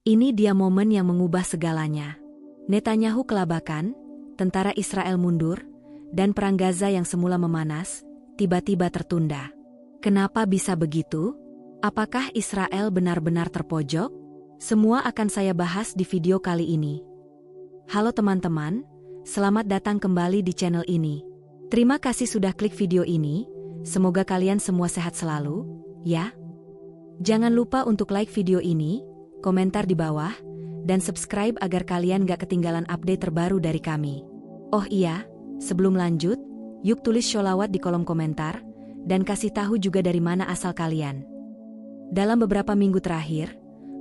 Ini dia momen yang mengubah segalanya. Netanyahu kelabakan, tentara Israel mundur, dan perang Gaza yang semula memanas, tiba-tiba tertunda. Kenapa bisa begitu? Apakah Israel benar-benar terpojok? Semua akan saya bahas di video kali ini. Halo teman-teman, selamat datang kembali di channel ini. Terima kasih sudah klik video ini, semoga kalian semua sehat selalu, ya. Jangan lupa untuk like video ini, komentar di bawah, dan subscribe agar kalian gak ketinggalan update terbaru dari kami. Oh iya, sebelum lanjut, yuk tulis sholawat di kolom komentar, dan kasih tahu juga dari mana asal kalian. Dalam beberapa minggu terakhir,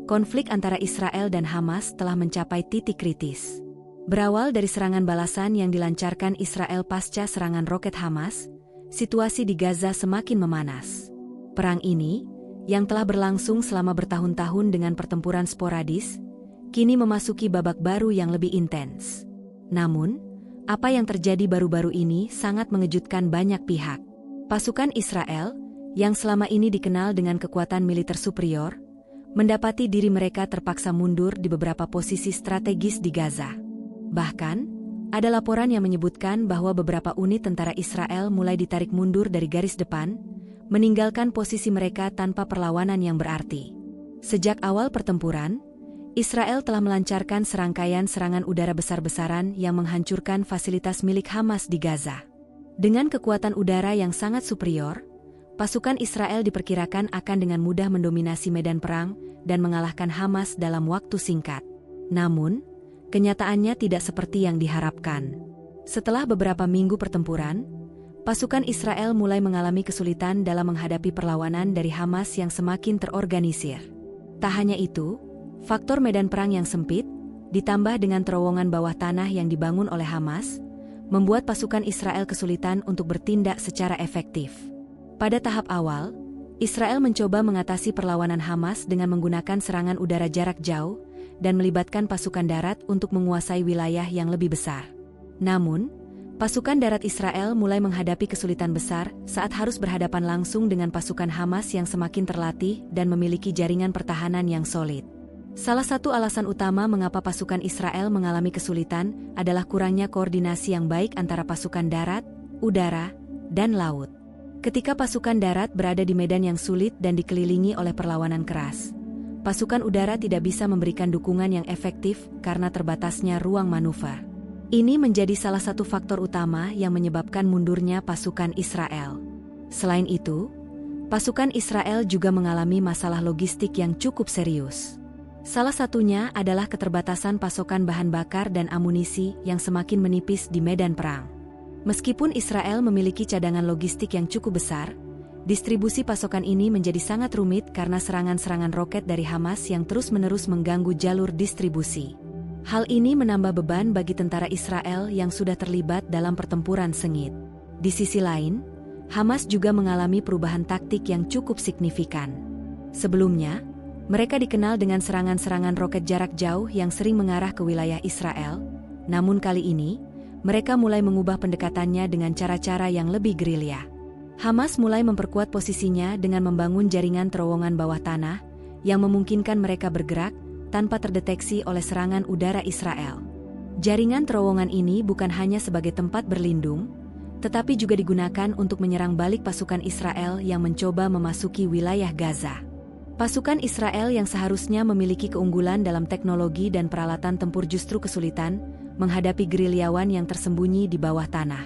konflik antara Israel dan Hamas telah mencapai titik kritis. Berawal dari serangan balasan yang dilancarkan Israel pasca serangan roket Hamas, situasi di Gaza semakin memanas. Perang ini, yang telah berlangsung selama bertahun-tahun dengan pertempuran sporadis, kini memasuki babak baru yang lebih intens. Namun, apa yang terjadi baru-baru ini sangat mengejutkan banyak pihak. Pasukan Israel, yang selama ini dikenal dengan kekuatan militer superior, mendapati diri mereka terpaksa mundur di beberapa posisi strategis di Gaza. Bahkan, ada laporan yang menyebutkan bahwa beberapa unit tentara Israel mulai ditarik mundur dari garis depan, meninggalkan posisi mereka tanpa perlawanan yang berarti. Sejak awal pertempuran, Israel telah melancarkan serangkaian serangan udara besar-besaran yang menghancurkan fasilitas milik Hamas di Gaza. Dengan kekuatan udara yang sangat superior, pasukan Israel diperkirakan akan dengan mudah mendominasi medan perang dan mengalahkan Hamas dalam waktu singkat. Namun, kenyataannya tidak seperti yang diharapkan. Setelah beberapa minggu pertempuran, pasukan Israel mulai mengalami kesulitan dalam menghadapi perlawanan dari Hamas yang semakin terorganisir. Tak hanya itu, faktor medan perang yang sempit, ditambah dengan terowongan bawah tanah yang dibangun oleh Hamas, membuat pasukan Israel kesulitan untuk bertindak secara efektif. Pada tahap awal, Israel mencoba mengatasi perlawanan Hamas dengan menggunakan serangan udara jarak jauh dan melibatkan pasukan darat untuk menguasai wilayah yang lebih besar. Namun, pasukan darat Israel mulai menghadapi kesulitan besar saat harus berhadapan langsung dengan pasukan Hamas yang semakin terlatih dan memiliki jaringan pertahanan yang solid. Salah satu alasan utama mengapa pasukan Israel mengalami kesulitan adalah kurangnya koordinasi yang baik antara pasukan darat, udara, dan laut. Ketika pasukan darat berada di medan yang sulit dan dikelilingi oleh perlawanan keras, pasukan udara tidak bisa memberikan dukungan yang efektif karena terbatasnya ruang manuver. Ini menjadi salah satu faktor utama yang menyebabkan mundurnya pasukan Israel. Selain itu, pasukan Israel juga mengalami masalah logistik yang cukup serius. Salah satunya adalah keterbatasan pasokan bahan bakar dan amunisi yang semakin menipis di medan perang. Meskipun Israel memiliki cadangan logistik yang cukup besar, distribusi pasokan ini menjadi sangat rumit karena serangan-serangan roket dari Hamas yang terus-menerus mengganggu jalur distribusi. Hal ini menambah beban bagi tentara Israel yang sudah terlibat dalam pertempuran sengit. Di sisi lain, Hamas juga mengalami perubahan taktik yang cukup signifikan. Sebelumnya, mereka dikenal dengan serangan-serangan roket jarak jauh yang sering mengarah ke wilayah Israel, namun kali ini, mereka mulai mengubah pendekatannya dengan cara-cara yang lebih gerilya. Hamas mulai memperkuat posisinya dengan membangun jaringan terowongan bawah tanah, yang memungkinkan mereka bergerak tanpa terdeteksi oleh serangan udara Israel. Jaringan terowongan ini bukan hanya sebagai tempat berlindung, tetapi juga digunakan untuk menyerang balik pasukan Israel yang mencoba memasuki wilayah Gaza. Pasukan Israel yang seharusnya memiliki keunggulan dalam teknologi dan peralatan tempur justru kesulitan menghadapi gerilyawan yang tersembunyi di bawah tanah.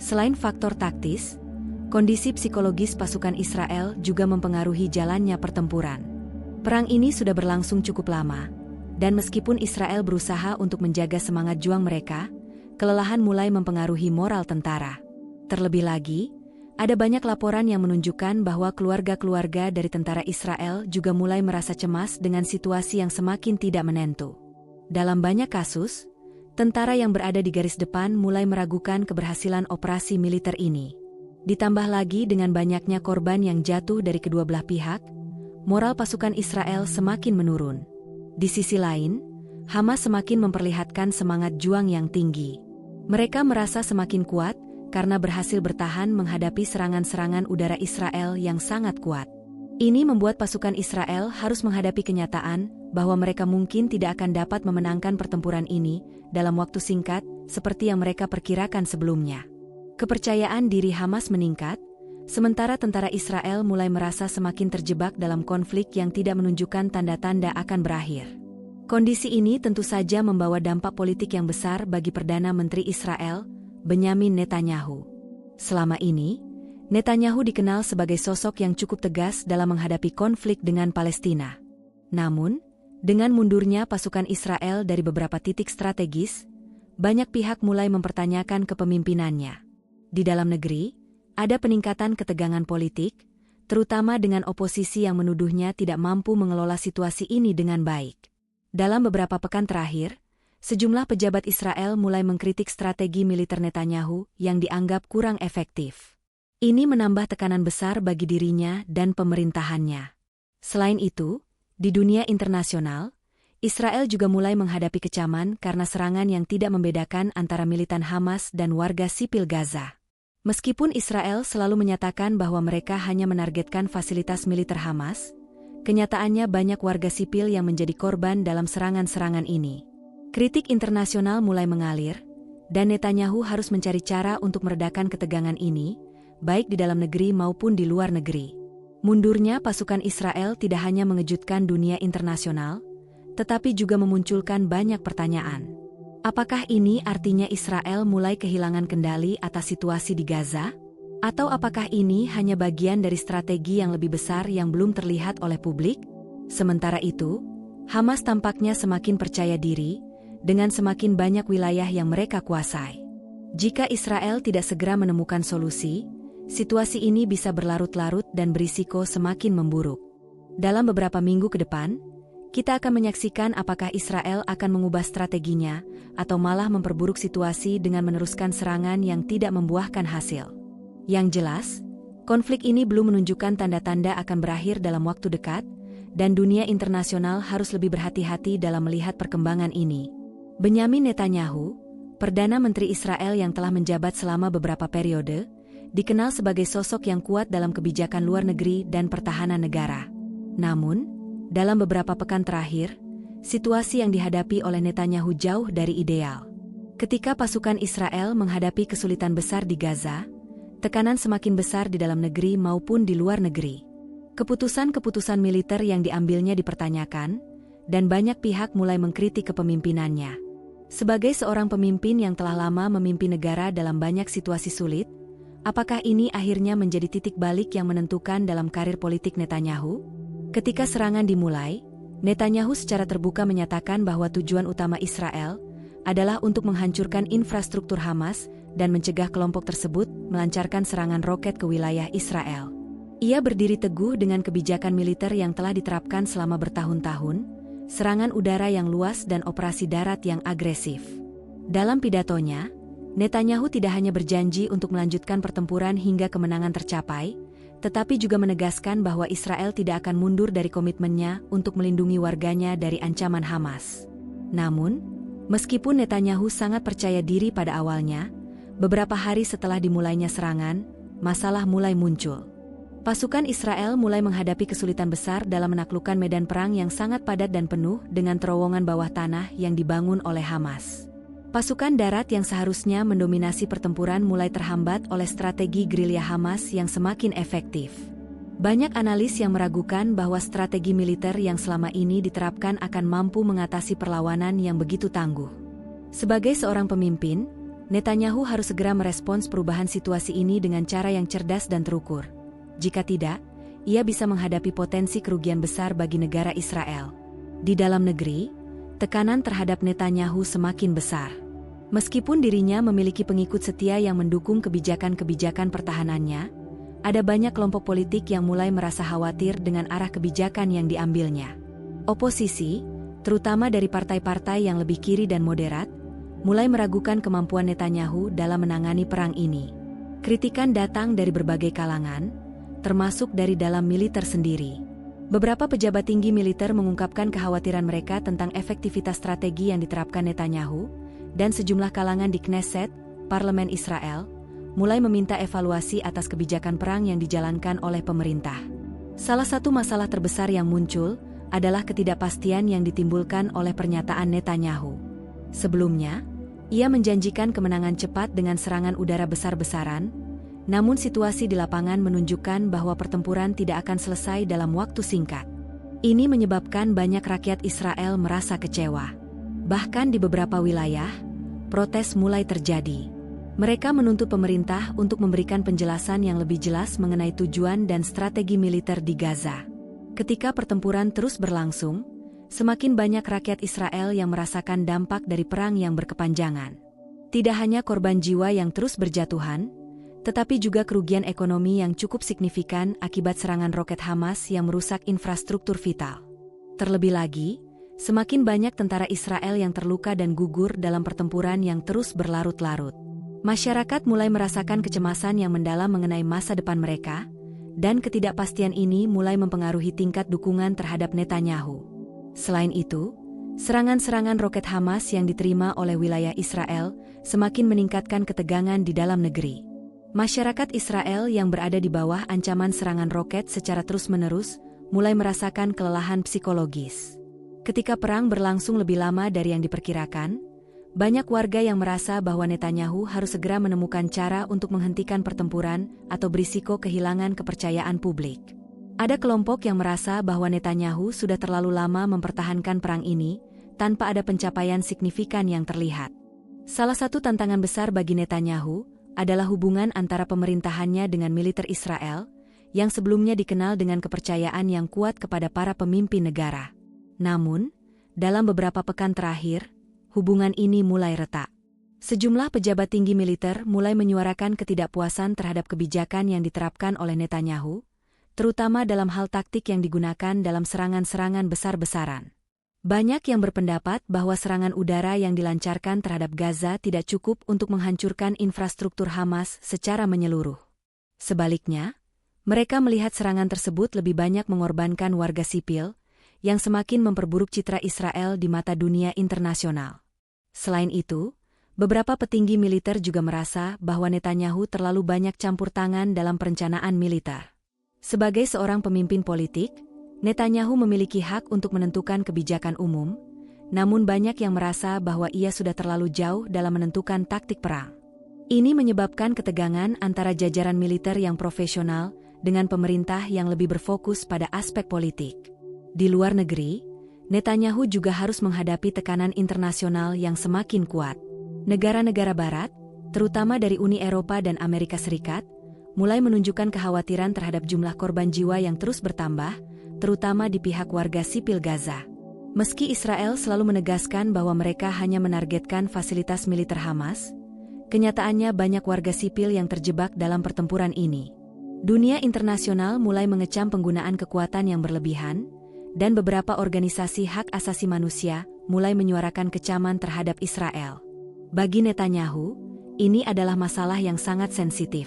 Selain faktor taktis, kondisi psikologis pasukan Israel juga mempengaruhi jalannya pertempuran. Perang ini sudah berlangsung cukup lama, dan meskipun Israel berusaha untuk menjaga semangat juang mereka, kelelahan mulai mempengaruhi moral tentara. Terlebih lagi, ada banyak laporan yang menunjukkan bahwa keluarga-keluarga dari tentara Israel juga mulai merasa cemas dengan situasi yang semakin tidak menentu. Dalam banyak kasus, tentara yang berada di garis depan mulai meragukan keberhasilan operasi militer ini. Ditambah lagi dengan banyaknya korban yang jatuh dari kedua belah pihak, moral pasukan Israel semakin menurun. Di sisi lain, Hamas semakin memperlihatkan semangat juang yang tinggi. Mereka merasa semakin kuat karena berhasil bertahan menghadapi serangan-serangan udara Israel yang sangat kuat. Ini membuat pasukan Israel harus menghadapi kenyataan bahwa mereka mungkin tidak akan dapat memenangkan pertempuran ini dalam waktu singkat seperti yang mereka perkirakan sebelumnya. Kepercayaan diri Hamas meningkat, sementara tentara Israel mulai merasa semakin terjebak dalam konflik yang tidak menunjukkan tanda-tanda akan berakhir. Kondisi ini tentu saja membawa dampak politik yang besar bagi Perdana Menteri Israel, Benyamin Netanyahu. Selama ini, Netanyahu dikenal sebagai sosok yang cukup tegas dalam menghadapi konflik dengan Palestina. Namun, dengan mundurnya pasukan Israel dari beberapa titik strategis, banyak pihak mulai mempertanyakan kepemimpinannya. Di dalam negeri, ada peningkatan ketegangan politik, terutama dengan oposisi yang menuduhnya tidak mampu mengelola situasi ini dengan baik. Dalam beberapa pekan terakhir, sejumlah pejabat Israel mulai mengkritik strategi militer Netanyahu yang dianggap kurang efektif. Ini menambah tekanan besar bagi dirinya dan pemerintahannya. Selain itu, di dunia internasional, Israel juga mulai menghadapi kecaman karena serangan yang tidak membedakan antara militan Hamas dan warga sipil Gaza. Meskipun Israel selalu menyatakan bahwa mereka hanya menargetkan fasilitas militer Hamas, kenyataannya banyak warga sipil yang menjadi korban dalam serangan-serangan ini. Kritik internasional mulai mengalir, dan Netanyahu harus mencari cara untuk meredakan ketegangan ini, baik di dalam negeri maupun di luar negeri. Mundurnya pasukan Israel tidak hanya mengejutkan dunia internasional, tetapi juga memunculkan banyak pertanyaan. Apakah ini artinya Israel mulai kehilangan kendali atas situasi di Gaza? Atau apakah ini hanya bagian dari strategi yang lebih besar yang belum terlihat oleh publik? Sementara itu, Hamas tampaknya semakin percaya diri, dengan semakin banyak wilayah yang mereka kuasai. Jika Israel tidak segera menemukan solusi, situasi ini bisa berlarut-larut dan berisiko semakin memburuk. Dalam beberapa minggu ke depan, kita akan menyaksikan apakah Israel akan mengubah strateginya atau malah memperburuk situasi dengan meneruskan serangan yang tidak membuahkan hasil. Yang jelas, konflik ini belum menunjukkan tanda-tanda akan berakhir dalam waktu dekat, dan dunia internasional harus lebih berhati-hati dalam melihat perkembangan ini. Benyamin Netanyahu, Perdana Menteri Israel yang telah menjabat selama beberapa periode, dikenal sebagai sosok yang kuat dalam kebijakan luar negeri dan pertahanan negara. Namun, dalam beberapa pekan terakhir, situasi yang dihadapi oleh Netanyahu jauh dari ideal. Ketika pasukan Israel menghadapi kesulitan besar di Gaza, tekanan semakin besar di dalam negeri maupun di luar negeri. Keputusan-keputusan militer yang diambilnya dipertanyakan, dan banyak pihak mulai mengkritik kepemimpinannya. Sebagai seorang pemimpin yang telah lama memimpin negara dalam banyak situasi sulit, apakah ini akhirnya menjadi titik balik yang menentukan dalam karir politik Netanyahu? Ketika serangan dimulai, Netanyahu secara terbuka menyatakan bahwa tujuan utama Israel adalah untuk menghancurkan infrastruktur Hamas dan mencegah kelompok tersebut melancarkan serangan roket ke wilayah Israel. Ia berdiri teguh dengan kebijakan militer yang telah diterapkan selama bertahun-tahun, serangan udara yang luas dan operasi darat yang agresif. Dalam pidatonya, Netanyahu tidak hanya berjanji untuk melanjutkan pertempuran hingga kemenangan tercapai, tetapi juga menegaskan bahwa Israel tidak akan mundur dari komitmennya untuk melindungi warganya dari ancaman Hamas. Namun, meskipun Netanyahu sangat percaya diri pada awalnya, beberapa hari setelah dimulainya serangan, masalah mulai muncul. Pasukan Israel mulai menghadapi kesulitan besar dalam menaklukkan medan perang yang sangat padat dan penuh dengan terowongan bawah tanah yang dibangun oleh Hamas. Pasukan darat yang seharusnya mendominasi pertempuran mulai terhambat oleh strategi gerilya Hamas yang semakin efektif. Banyak analis yang meragukan bahwa strategi militer yang selama ini diterapkan akan mampu mengatasi perlawanan yang begitu tangguh. Sebagai seorang pemimpin, Netanyahu harus segera merespons perubahan situasi ini dengan cara yang cerdas dan terukur. Jika tidak, ia bisa menghadapi potensi kerugian besar bagi negara Israel. Di dalam negeri, tekanan terhadap Netanyahu semakin besar. Meskipun dirinya memiliki pengikut setia yang mendukung kebijakan-kebijakan pertahanannya, ada banyak kelompok politik yang mulai merasa khawatir dengan arah kebijakan yang diambilnya. Oposisi, terutama dari partai-partai yang lebih kiri dan moderat, mulai meragukan kemampuan Netanyahu dalam menangani perang ini. Kritikan datang dari berbagai kalangan, termasuk dari dalam militer sendiri. Beberapa pejabat tinggi militer mengungkapkan kekhawatiran mereka tentang efektivitas strategi yang diterapkan Netanyahu, dan sejumlah kalangan di Knesset, Parlemen Israel, mulai meminta evaluasi atas kebijakan perang yang dijalankan oleh pemerintah. Salah satu masalah terbesar yang muncul adalah ketidakpastian yang ditimbulkan oleh pernyataan Netanyahu. Sebelumnya, ia menjanjikan kemenangan cepat dengan serangan udara besar-besaran, namun situasi di lapangan menunjukkan bahwa pertempuran tidak akan selesai dalam waktu singkat. Ini menyebabkan banyak rakyat Israel merasa kecewa. Bahkan di beberapa wilayah, protes mulai terjadi. Mereka menuntut pemerintah untuk memberikan penjelasan yang lebih jelas mengenai tujuan dan strategi militer di Gaza. Ketika pertempuran terus berlangsung, semakin banyak rakyat Israel yang merasakan dampak dari perang yang berkepanjangan. Tidak hanya korban jiwa yang terus berjatuhan, tetapi juga kerugian ekonomi yang cukup signifikan akibat serangan roket Hamas yang merusak infrastruktur vital. Terlebih lagi, semakin banyak tentara Israel yang terluka dan gugur dalam pertempuran yang terus berlarut-larut. Masyarakat mulai merasakan kecemasan yang mendalam mengenai masa depan mereka, dan ketidakpastian ini mulai mempengaruhi tingkat dukungan terhadap Netanyahu. Selain itu, serangan-serangan roket Hamas yang diterima oleh wilayah Israel semakin meningkatkan ketegangan di dalam negeri. Masyarakat Israel yang berada di bawah ancaman serangan roket secara terus-menerus mulai merasakan kelelahan psikologis. Ketika perang berlangsung lebih lama dari yang diperkirakan, banyak warga yang merasa bahwa Netanyahu harus segera menemukan cara untuk menghentikan pertempuran atau berisiko kehilangan kepercayaan publik. Ada kelompok yang merasa bahwa Netanyahu sudah terlalu lama mempertahankan perang ini tanpa ada pencapaian signifikan yang terlihat. Salah satu tantangan besar bagi Netanyahu adalah hubungan antara pemerintahannya dengan militer Israel, yang sebelumnya dikenal dengan kepercayaan yang kuat kepada para pemimpin negara. Namun, dalam beberapa pekan terakhir, hubungan ini mulai retak. Sejumlah pejabat tinggi militer mulai menyuarakan ketidakpuasan terhadap kebijakan yang diterapkan oleh Netanyahu, terutama dalam hal taktik yang digunakan dalam serangan-serangan besar-besaran. Banyak yang berpendapat bahwa serangan udara yang dilancarkan terhadap Gaza tidak cukup untuk menghancurkan infrastruktur Hamas secara menyeluruh. Sebaliknya, mereka melihat serangan tersebut lebih banyak mengorbankan warga sipil, yang semakin memperburuk citra Israel di mata dunia internasional. Selain itu, beberapa petinggi militer juga merasa bahwa Netanyahu terlalu banyak campur tangan dalam perencanaan militer. Sebagai seorang pemimpin politik, Netanyahu memiliki hak untuk menentukan kebijakan umum, namun banyak yang merasa bahwa ia sudah terlalu jauh dalam menentukan taktik perang. Ini menyebabkan ketegangan antara jajaran militer yang profesional dengan pemerintah yang lebih berfokus pada aspek politik. Di luar negeri, Netanyahu juga harus menghadapi tekanan internasional yang semakin kuat. Negara-negara Barat, terutama dari Uni Eropa dan Amerika Serikat, mulai menunjukkan kekhawatiran terhadap jumlah korban jiwa yang terus bertambah, terutama di pihak warga sipil Gaza. Meski Israel selalu menegaskan bahwa mereka hanya menargetkan fasilitas militer Hamas, kenyataannya banyak warga sipil yang terjebak dalam pertempuran ini. Dunia internasional mulai mengecam penggunaan kekuatan yang berlebihan, dan beberapa organisasi hak asasi manusia mulai menyuarakan kecaman terhadap Israel. Bagi Netanyahu, ini adalah masalah yang sangat sensitif.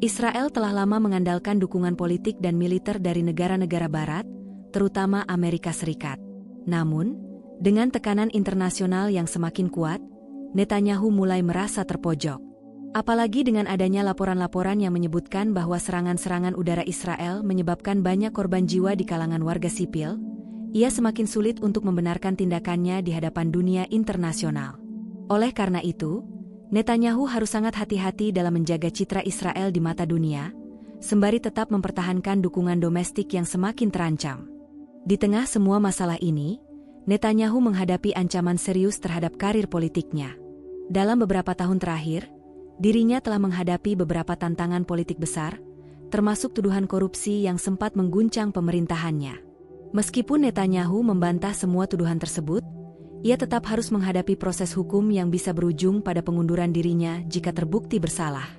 Israel telah lama mengandalkan dukungan politik dan militer dari negara-negara Barat, terutama Amerika Serikat. Namun, dengan tekanan internasional yang semakin kuat, Netanyahu mulai merasa terpojok. Apalagi dengan adanya laporan-laporan yang menyebutkan bahwa serangan-serangan udara Israel menyebabkan banyak korban jiwa di kalangan warga sipil, ia semakin sulit untuk membenarkan tindakannya di hadapan dunia internasional. Oleh karena itu, Netanyahu harus sangat hati-hati dalam menjaga citra Israel di mata dunia, sembari tetap mempertahankan dukungan domestik yang semakin terancam. Di tengah semua masalah ini, Netanyahu menghadapi ancaman serius terhadap karir politiknya. Dalam beberapa tahun terakhir, dirinya telah menghadapi beberapa tantangan politik besar, termasuk tuduhan korupsi yang sempat mengguncang pemerintahannya. Meskipun Netanyahu membantah semua tuduhan tersebut, ia tetap harus menghadapi proses hukum yang bisa berujung pada pengunduran dirinya jika terbukti bersalah.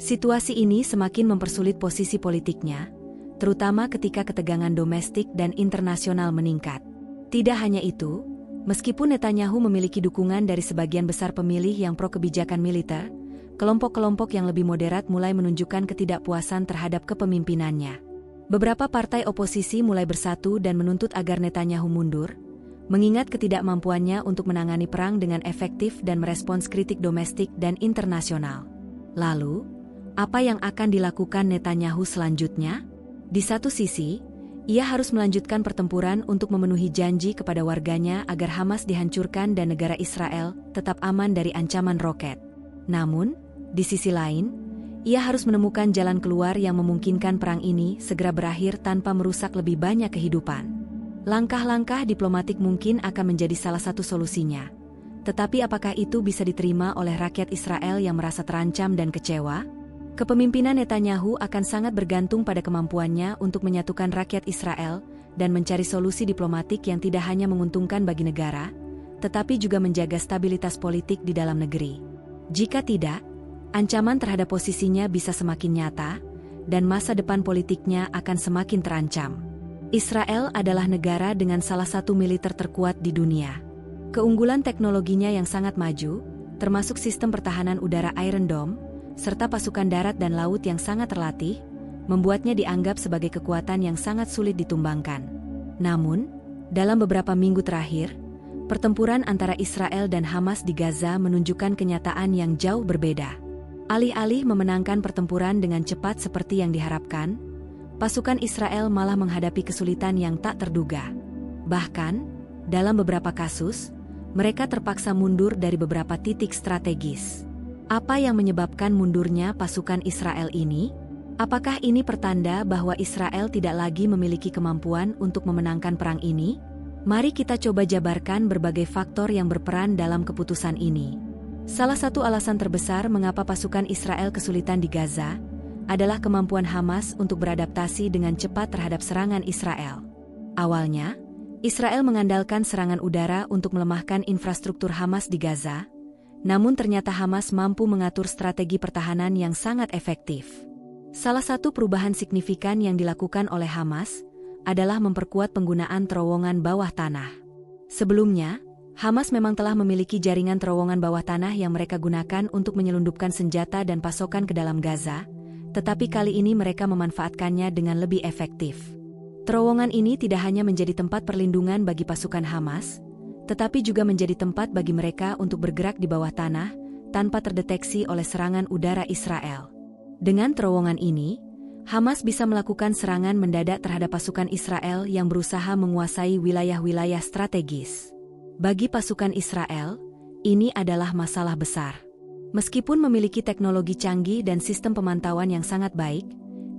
Situasi ini semakin mempersulit posisi politiknya, terutama ketika ketegangan domestik dan internasional meningkat. Tidak hanya itu, meskipun Netanyahu memiliki dukungan dari sebagian besar pemilih yang pro kebijakan militer, kelompok-kelompok yang lebih moderat mulai menunjukkan ketidakpuasan terhadap kepemimpinannya. Beberapa partai oposisi mulai bersatu dan menuntut agar Netanyahu mundur, mengingat ketidakmampuannya untuk menangani perang dengan efektif dan merespons kritik domestik dan internasional. Lalu, apa yang akan dilakukan Netanyahu selanjutnya? Di satu sisi, ia harus melanjutkan pertempuran untuk memenuhi janji kepada warganya agar Hamas dihancurkan dan negara Israel tetap aman dari ancaman roket. Namun, di sisi lain, ia harus menemukan jalan keluar yang memungkinkan perang ini segera berakhir tanpa merusak lebih banyak kehidupan. Langkah-langkah diplomatik mungkin akan menjadi salah satu solusinya. Tetapi apakah itu bisa diterima oleh rakyat Israel yang merasa terancam dan kecewa? Kepemimpinan Netanyahu akan sangat bergantung pada kemampuannya untuk menyatukan rakyat Israel dan mencari solusi diplomatik yang tidak hanya menguntungkan bagi negara, tetapi juga menjaga stabilitas politik di dalam negeri. Jika tidak, ancaman terhadap posisinya bisa semakin nyata, dan masa depan politiknya akan semakin terancam. Israel adalah negara dengan salah satu militer terkuat di dunia. Keunggulan teknologinya yang sangat maju, termasuk sistem pertahanan udara Iron Dome, serta pasukan darat dan laut yang sangat terlatih, membuatnya dianggap sebagai kekuatan yang sangat sulit ditumbangkan. Namun, dalam beberapa minggu terakhir, pertempuran antara Israel dan Hamas di Gaza menunjukkan kenyataan yang jauh berbeda. Alih-alih memenangkan pertempuran dengan cepat seperti yang diharapkan, pasukan Israel malah menghadapi kesulitan yang tak terduga. Bahkan, dalam beberapa kasus, mereka terpaksa mundur dari beberapa titik strategis. Apa yang menyebabkan mundurnya pasukan Israel ini? Apakah ini pertanda bahwa Israel tidak lagi memiliki kemampuan untuk memenangkan perang ini? Mari kita coba jabarkan berbagai faktor yang berperan dalam keputusan ini. Salah satu alasan terbesar mengapa pasukan Israel kesulitan di Gaza adalah kemampuan Hamas untuk beradaptasi dengan cepat terhadap serangan Israel. Awalnya, Israel mengandalkan serangan udara untuk melemahkan infrastruktur Hamas di Gaza, namun ternyata Hamas mampu mengatur strategi pertahanan yang sangat efektif. Salah satu perubahan signifikan yang dilakukan oleh Hamas adalah memperkuat penggunaan terowongan bawah tanah. Sebelumnya, Hamas memang telah memiliki jaringan terowongan bawah tanah yang mereka gunakan untuk menyelundupkan senjata dan pasokan ke dalam Gaza, tetapi kali ini mereka memanfaatkannya dengan lebih efektif. Terowongan ini tidak hanya menjadi tempat perlindungan bagi pasukan Hamas, tetapi juga menjadi tempat bagi mereka untuk bergerak di bawah tanah tanpa terdeteksi oleh serangan udara Israel. Dengan terowongan ini, Hamas bisa melakukan serangan mendadak terhadap pasukan Israel yang berusaha menguasai wilayah-wilayah strategis. Bagi pasukan Israel, ini adalah masalah besar. Meskipun memiliki teknologi canggih dan sistem pemantauan yang sangat baik,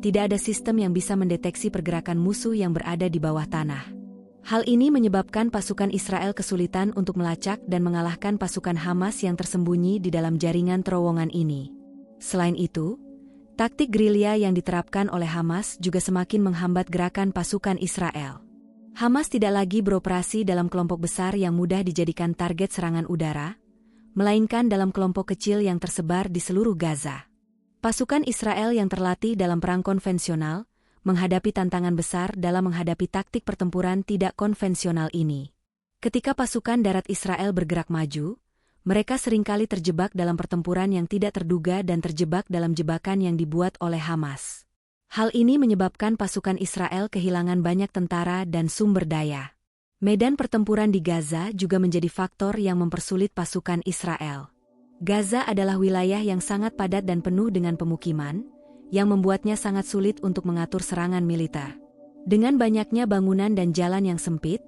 tidak ada sistem yang bisa mendeteksi pergerakan musuh yang berada di bawah tanah. Hal ini menyebabkan pasukan Israel kesulitan untuk melacak dan mengalahkan pasukan Hamas yang tersembunyi di dalam jaringan terowongan ini. Selain itu, taktik gerilya yang diterapkan oleh Hamas juga semakin menghambat gerakan pasukan Israel. Hamas tidak lagi beroperasi dalam kelompok besar yang mudah dijadikan target serangan udara, melainkan dalam kelompok kecil yang tersebar di seluruh Gaza. Pasukan Israel yang terlatih dalam perang konvensional menghadapi tantangan besar dalam menghadapi taktik pertempuran tidak konvensional ini. Ketika pasukan darat Israel bergerak maju, mereka seringkali terjebak dalam pertempuran yang tidak terduga dan terjebak dalam jebakan yang dibuat oleh Hamas. Hal ini menyebabkan pasukan Israel kehilangan banyak tentara dan sumber daya. Medan pertempuran di Gaza juga menjadi faktor yang mempersulit pasukan Israel. Gaza adalah wilayah yang sangat padat dan penuh dengan pemukiman, yang membuatnya sangat sulit untuk mengatur serangan militer. Dengan banyaknya bangunan dan jalan yang sempit,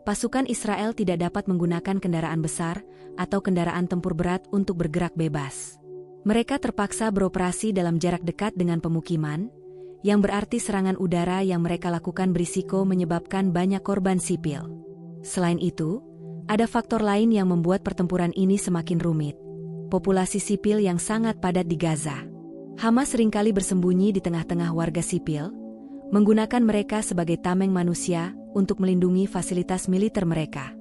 pasukan Israel tidak dapat menggunakan kendaraan besar atau kendaraan tempur berat untuk bergerak bebas. Mereka terpaksa beroperasi dalam jarak dekat dengan pemukiman, yang berarti serangan udara yang mereka lakukan berisiko menyebabkan banyak korban sipil. Selain itu, ada faktor lain yang membuat pertempuran ini semakin rumit. Populasi sipil yang sangat padat di Gaza. Hamas seringkali bersembunyi di tengah-tengah warga sipil, menggunakan mereka sebagai tameng manusia untuk melindungi fasilitas militer mereka.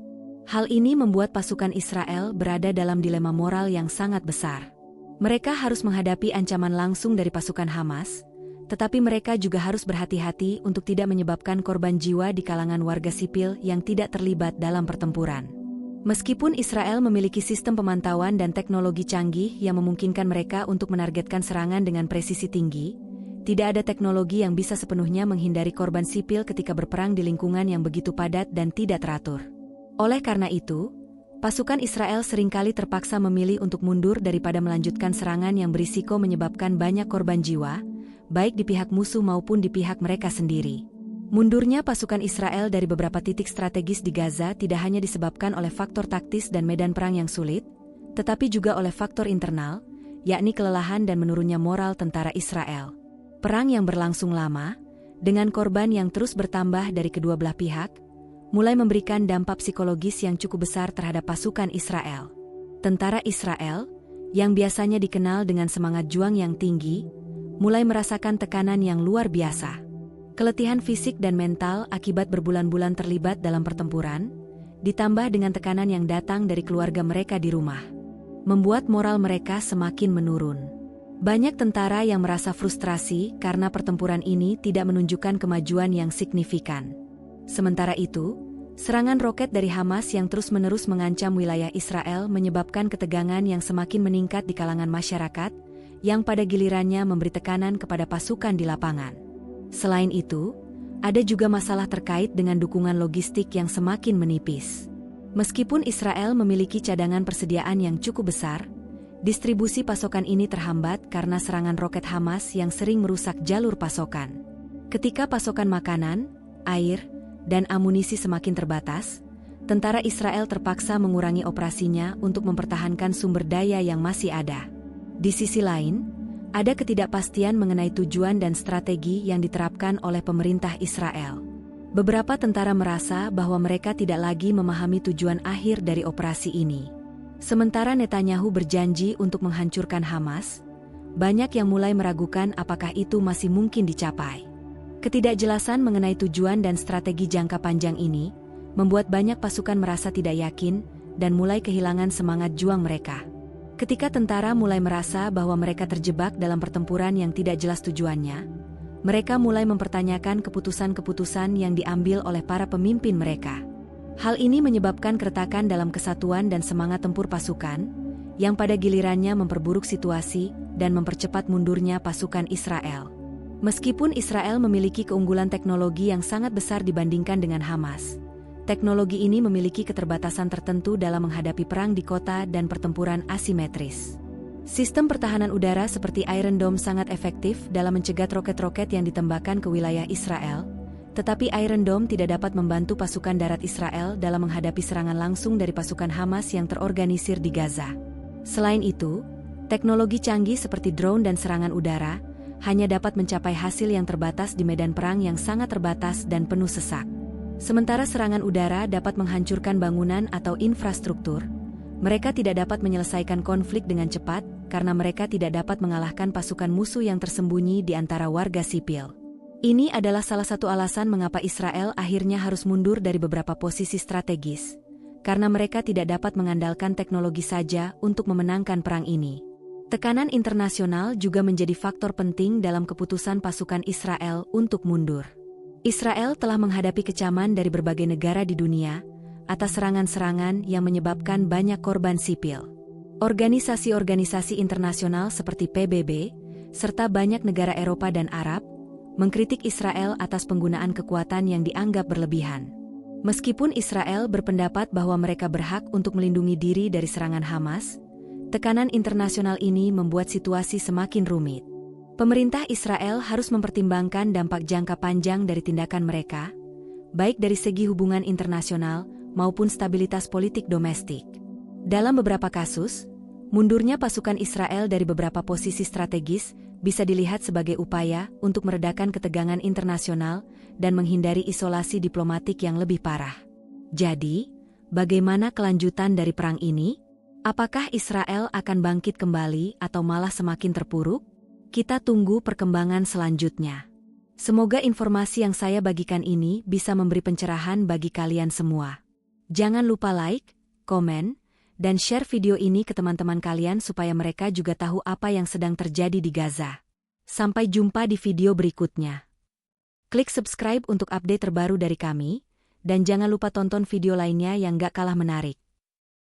Hal ini membuat pasukan Israel berada dalam dilema moral yang sangat besar. Mereka harus menghadapi ancaman langsung dari pasukan Hamas, tetapi mereka juga harus berhati-hati untuk tidak menyebabkan korban jiwa di kalangan warga sipil yang tidak terlibat dalam pertempuran. Meskipun Israel memiliki sistem pemantauan dan teknologi canggih yang memungkinkan mereka untuk menargetkan serangan dengan presisi tinggi, tidak ada teknologi yang bisa sepenuhnya menghindari korban sipil ketika berperang di lingkungan yang begitu padat dan tidak teratur. Oleh karena itu, pasukan Israel seringkali terpaksa memilih untuk mundur daripada melanjutkan serangan yang berisiko menyebabkan banyak korban jiwa, baik di pihak musuh maupun di pihak mereka sendiri. Mundurnya pasukan Israel dari beberapa titik strategis di Gaza tidak hanya disebabkan oleh faktor taktis dan medan perang yang sulit, tetapi juga oleh faktor internal, yakni kelelahan dan menurunnya moral tentara Israel. Perang yang berlangsung lama, dengan korban yang terus bertambah dari kedua belah pihak, mulai memberikan dampak psikologis yang cukup besar terhadap pasukan Israel. Tentara Israel, yang biasanya dikenal dengan semangat juang yang tinggi, mulai merasakan tekanan yang luar biasa. Keletihan fisik dan mental akibat berbulan-bulan terlibat dalam pertempuran, ditambah dengan tekanan yang datang dari keluarga mereka di rumah, membuat moral mereka semakin menurun. Banyak tentara yang merasa frustrasi karena pertempuran ini tidak menunjukkan kemajuan yang signifikan. Sementara itu, serangan roket dari Hamas yang terus-menerus mengancam wilayah Israel menyebabkan ketegangan yang semakin meningkat di kalangan masyarakat, yang pada gilirannya memberi tekanan kepada pasukan di lapangan. Selain itu, ada juga masalah terkait dengan dukungan logistik yang semakin menipis. Meskipun Israel memiliki cadangan persediaan yang cukup besar, distribusi pasokan ini terhambat karena serangan roket Hamas yang sering merusak jalur pasokan. Ketika pasokan makanan, air, dan amunisi semakin terbatas, tentara Israel terpaksa mengurangi operasinya untuk mempertahankan sumber daya yang masih ada. Di sisi lain, ada ketidakpastian mengenai tujuan dan strategi yang diterapkan oleh pemerintah Israel. Beberapa tentara merasa bahwa mereka tidak lagi memahami tujuan akhir dari operasi ini. Sementara Netanyahu berjanji untuk menghancurkan Hamas, banyak yang mulai meragukan apakah itu masih mungkin dicapai. Ketidakjelasan mengenai tujuan dan strategi jangka panjang ini membuat banyak pasukan merasa tidak yakin dan mulai kehilangan semangat juang mereka. Ketika tentara mulai merasa bahwa mereka terjebak dalam pertempuran yang tidak jelas tujuannya, mereka mulai mempertanyakan keputusan-keputusan yang diambil oleh para pemimpin mereka. Hal ini menyebabkan keretakan dalam kesatuan dan semangat tempur pasukan, yang pada gilirannya memperburuk situasi dan mempercepat mundurnya pasukan Israel. Meskipun Israel memiliki keunggulan teknologi yang sangat besar dibandingkan dengan Hamas, teknologi ini memiliki keterbatasan tertentu dalam menghadapi perang di kota dan pertempuran asimetris. Sistem pertahanan udara seperti Iron Dome sangat efektif dalam mencegat roket-roket yang ditembakkan ke wilayah Israel, tetapi Iron Dome tidak dapat membantu pasukan darat Israel dalam menghadapi serangan langsung dari pasukan Hamas yang terorganisir di Gaza. Selain itu, teknologi canggih seperti drone dan serangan udara hanya dapat mencapai hasil yang terbatas di medan perang yang sangat terbatas dan penuh sesak. Sementara serangan udara dapat menghancurkan bangunan atau infrastruktur, mereka tidak dapat menyelesaikan konflik dengan cepat karena mereka tidak dapat mengalahkan pasukan musuh yang tersembunyi di antara warga sipil. Ini adalah salah satu alasan mengapa Israel akhirnya harus mundur dari beberapa posisi strategis, karena mereka tidak dapat mengandalkan teknologi saja untuk memenangkan perang ini. Tekanan internasional juga menjadi faktor penting dalam keputusan pasukan Israel untuk mundur. Israel telah menghadapi kecaman dari berbagai negara di dunia atas serangan-serangan yang menyebabkan banyak korban sipil. Organisasi-organisasi internasional seperti PBB, serta banyak negara Eropa dan Arab, mengkritik Israel atas penggunaan kekuatan yang dianggap berlebihan. Meskipun Israel berpendapat bahwa mereka berhak untuk melindungi diri dari serangan Hamas, tekanan internasional ini membuat situasi semakin rumit. Pemerintah Israel harus mempertimbangkan dampak jangka panjang dari tindakan mereka, baik dari segi hubungan internasional maupun stabilitas politik domestik. Dalam beberapa kasus, mundurnya pasukan Israel dari beberapa posisi strategis bisa dilihat sebagai upaya untuk meredakan ketegangan internasional dan menghindari isolasi diplomatik yang lebih parah. Jadi, bagaimana kelanjutan dari perang ini? Apakah Israel akan bangkit kembali atau malah semakin terpuruk? Kita tunggu perkembangan selanjutnya. Semoga informasi yang saya bagikan ini bisa memberi pencerahan bagi kalian semua. Jangan lupa like, komen, dan share video ini ke teman-teman kalian supaya mereka juga tahu apa yang sedang terjadi di Gaza. Sampai jumpa di video berikutnya. Klik subscribe untuk update terbaru dari kami, dan jangan lupa tonton video lainnya yang gak kalah menarik.